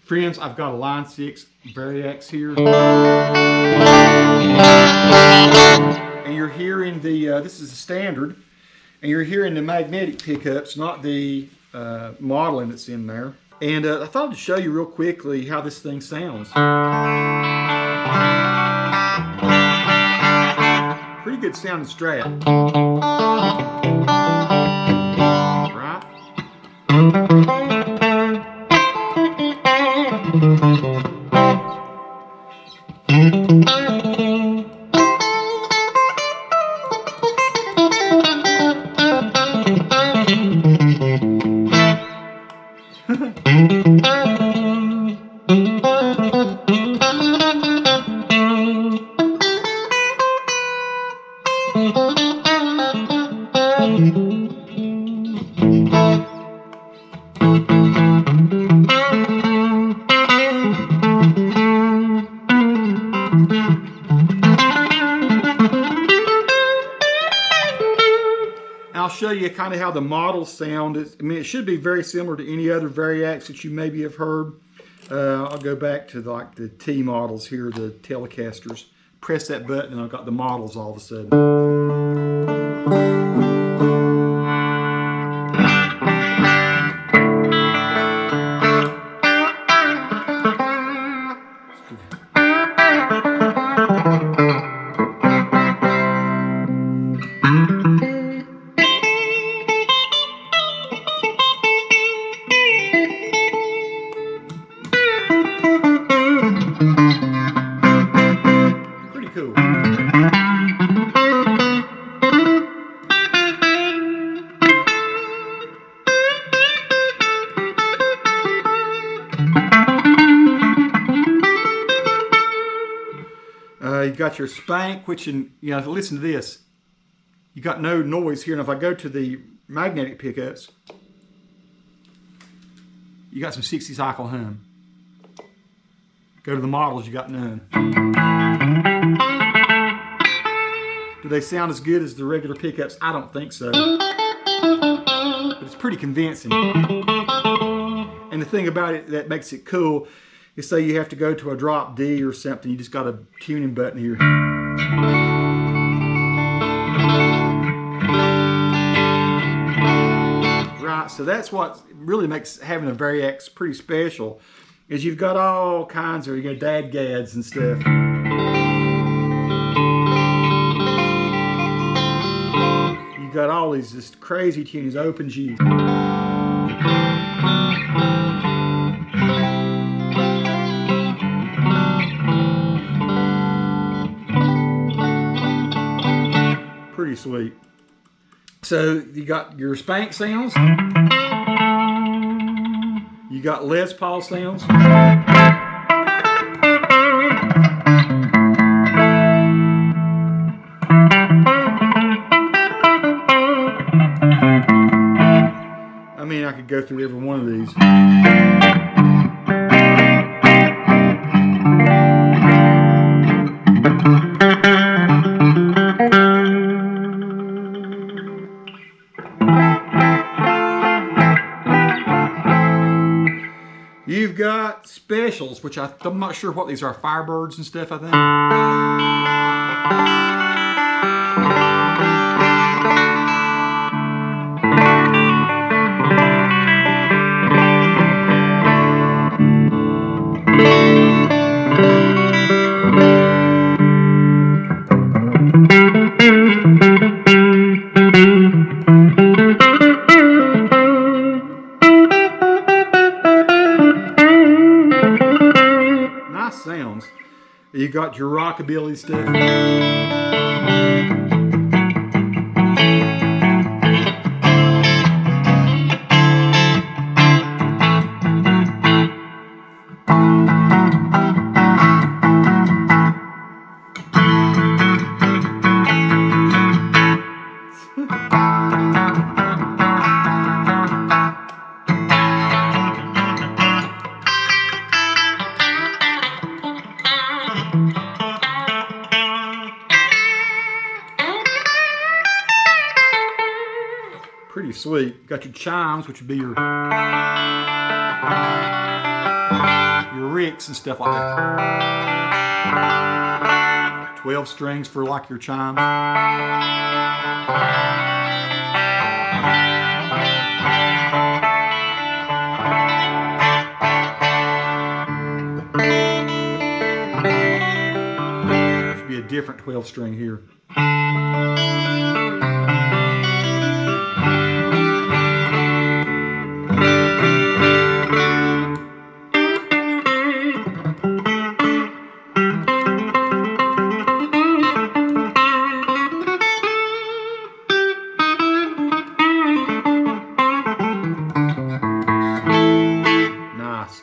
Friends, I've got a Line6 Variax here. And you're hearing the, this is a standard, and you're hearing the magnetic pickups, not the modeling that's in there. And I thought I'd show you real quickly how this thing sounds. Pretty good sounding Strat. Right? I'll show you kind of how the models sound. I mean, it should be very similar to any other Variax that you maybe have heard. I'll go back to like the T models here, the Telecasters. Press that button and I've got the models all of a sudden. Pretty cool. You got your spank, which, listen to this. You got no noise here. And if I go to the magnetic pickups, you got some 60 cycle hum. Go to the models, you got none. Do they sound as good as the regular pickups? I don't think so. But it's pretty convincing. And the thing about it that makes it cool is, say you have to go to a drop D or something, you just got a tuning button here. Right, so that's what really makes having a Variax pretty special, is you've got all kinds of, dadgads and stuff. You've got all these just crazy tunings, open G's. Pretty sweet. So you got your spank sounds. You got Les Paul sounds. I mean, I could go through every one of these. You've got specials, which I'm not sure what these are, Firebirds and stuff, I think. Nice sounds. You got your rockabilly stuff. Pretty sweet. Got your chimes, which would be your your ricks and stuff like that. 12 strings for like your chimes. Should be a different 12 string here.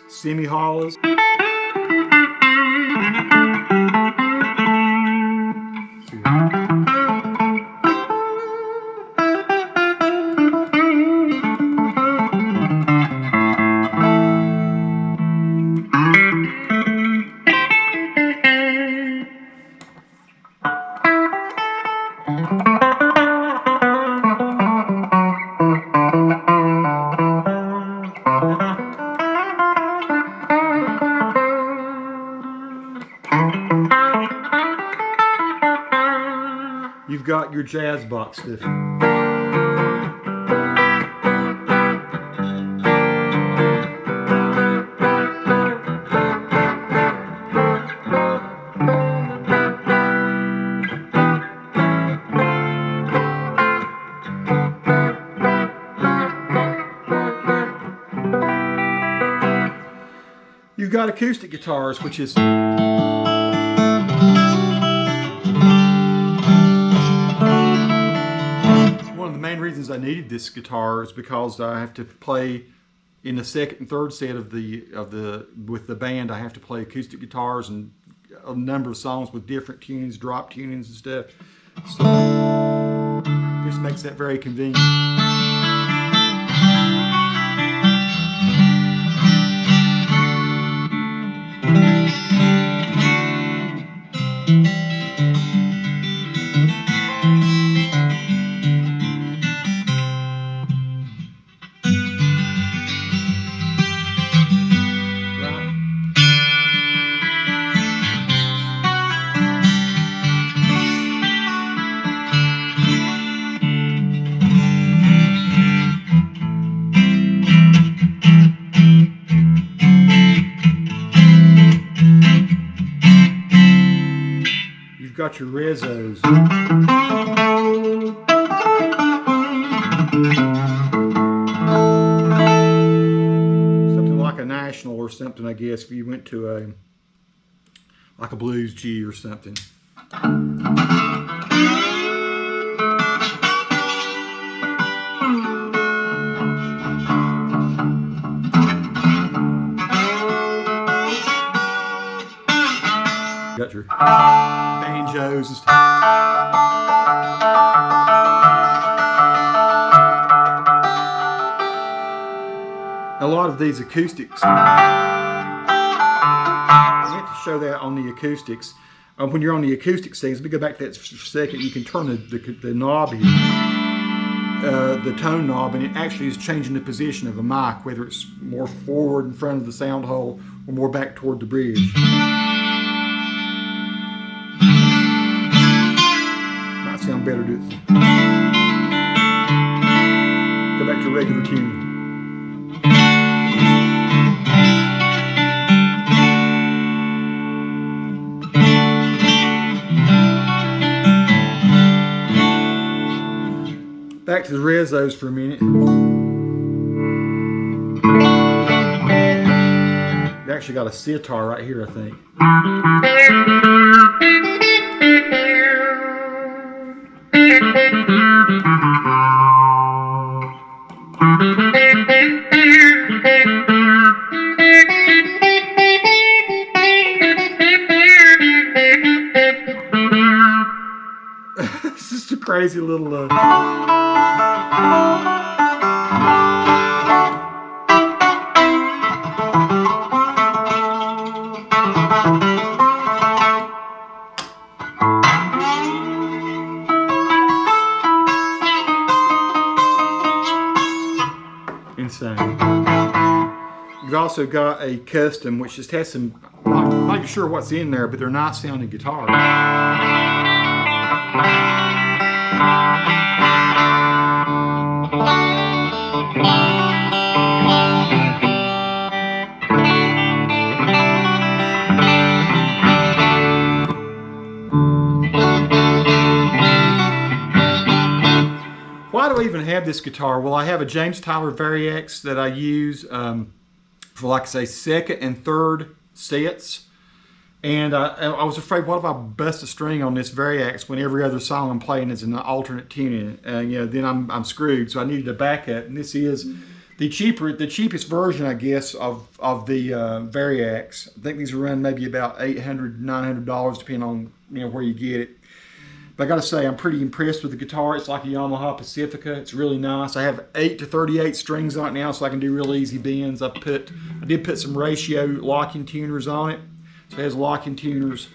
Semi-hollows. You've got your jazz box stuff. You've got acoustic guitars, which is reasons I needed this guitar is because I have to play in the second and third set with the band. I have to play acoustic guitars and a number of songs with different tunings, drop tunings and stuff. So this makes that very convenient. You've got your resos. Something like a National or something, I guess, if you went to like a Blues G or something. Got your banjos and stuff. A lot of these acoustics, I meant to show that on the acoustics. When you're on the acoustic settings, let me go back to that for a second. You can turn the knob here, the tone knob, and it actually is changing the position of a mic, whether it's more forward in front of the sound hole or more back toward the bridge. Sound better to go back to regular tuning. Back to the resos for a minute. We actually got a sitar right here, I think. It's just a crazy little insane. You've also got a custom, which just has some, I'm not even sure what's in there, but they're nice sounding guitars. Why do I even have this guitar? Well, I have a James Tyler Variax that I use for, like I say, second and third sets. And I was afraid, what if I bust a string on this Variax when every other song I'm playing is an alternate tuning? You know, then I'm screwed. So I needed a backup, and this is the cheapest version, I guess, of the Variax. I think these are run maybe about $800, $900, depending on where you get it. But I got to say, I'm pretty impressed with the guitar. It's like a Yamaha Pacifica. It's really nice. I have 8 to 38 strings on it now, so I can do real easy bends. I did put some ratio locking tuners on it. So it has locking tuners.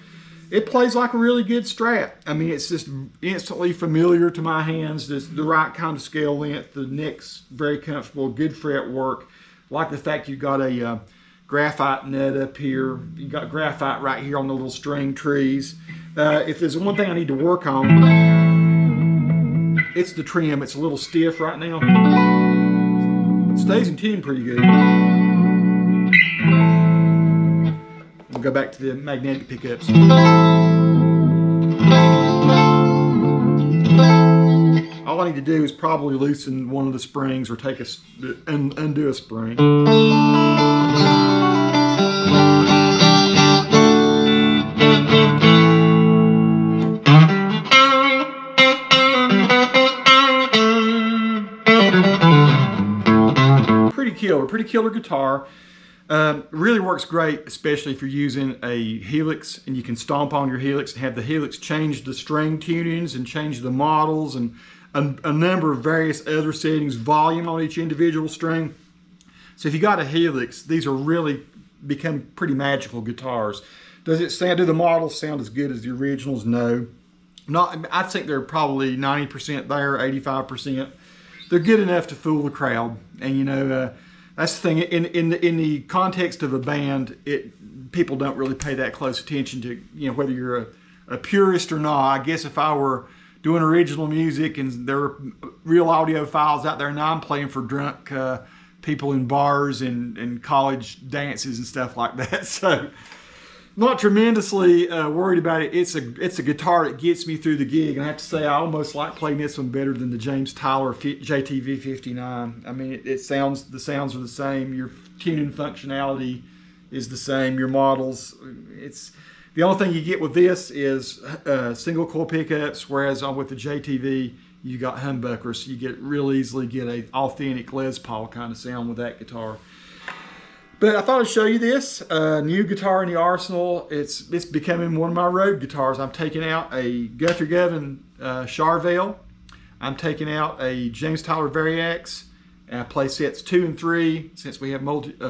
It plays like a really good Strat. I mean, it's just instantly familiar to my hands. The right kind of scale length. The neck's very comfortable. Good fretwork. I like the fact you've got a graphite nut up here. You got graphite right here on the little string trees. If there's one thing I need to work on, it's the trim. It's a little stiff right now. It stays in tune pretty good. We'll go back to the magnetic pickups. All I need to do is probably loosen one of the springs or take undo a spring. Pretty killer guitar. Really works great, especially if you're using a helix and you can stomp on your helix and have the helix change the string tunings and change the models and a number of various other settings, volume on each individual string. So if you got a helix, these are really become pretty magical guitars. Do the models sound as good as the originals? No. I think they're probably 90% there, 85%. They're good enough to fool the crowd, and that's the thing. In the context of a band, people don't really pay that close attention to whether you're a purist or not. I guess if I were doing original music and there were real audiophiles out there, now I'm playing for drunk people in bars and college dances and stuff like that. So not tremendously worried about it. It's a guitar that gets me through the gig, and I have to say I almost like playing this one better than the James Tyler JTV59. I mean, the sounds are the same. Your tuning functionality is the same. Your models, the only thing you get with this is single coil pickups, whereas with the JTV you got humbuckers. So you real easily get a authentic Les Paul kind of sound with that guitar. But I thought I'd show you this new guitar in the arsenal. It's becoming one of my road guitars. I'm taking out a Guthrie Govan Charvel. I'm taking out a James Tyler Variax, and I play sets 2 and 3 since we have alternate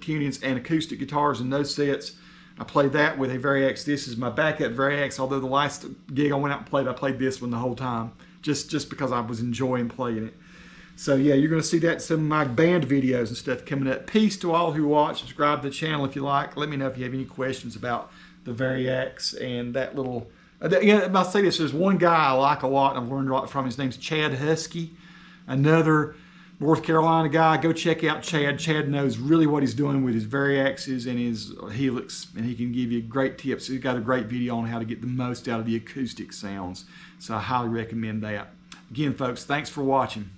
tunings and acoustic guitars in those sets. I played that with a Variax. This is my backup Variax. Although the last gig I went out and played, I played this one the whole time, just because I was enjoying playing it. So yeah, you're going to see that in some of my band videos and stuff coming up. Peace to all who watch. Subscribe to the channel if you like. Let me know if you have any questions about the Variax and that little... I'll say this, there's one guy I like a lot and I've learned a lot from. His name's Chad Husky, another North Carolina guy. Go check out Chad. Chad knows really what he's doing with his Variaxes and his Helix, and he can give you great tips. He's got a great video on how to get the most out of the acoustic sounds. So I highly recommend that. Again, folks, thanks for watching.